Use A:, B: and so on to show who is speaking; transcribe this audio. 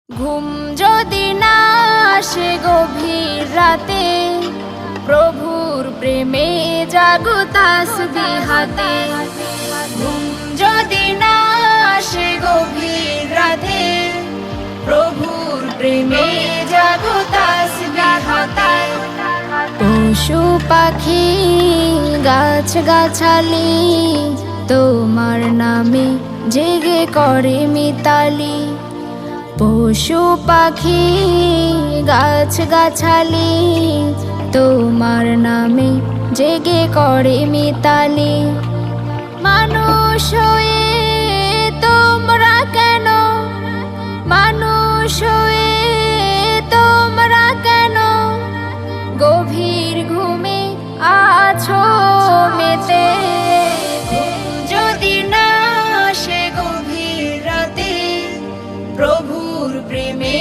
A: ঘুম যদি না আসে গভীর রাতে, প্রভুর প্রেমে জাগো তাসবিহ হাতে। ঘুম যদি না আসে গভীর রাতে, প্রভুর প্রেমে জাগো তাসবিহ হাতে। পশু পাখি গাছ গাছালি তোমার নামে জেগে করে মিতালি। পশু পাখি গাছ গাছালি তোমার নামে জেগে করে মিতালি। মানুষ হয়ে তোমরা কেন, মানুষ হয়ে তোমরা কেন গভীর ঘুমে আছো মেতে। যদি না আসে গভীর রাতে, প্রভুর প্রেমে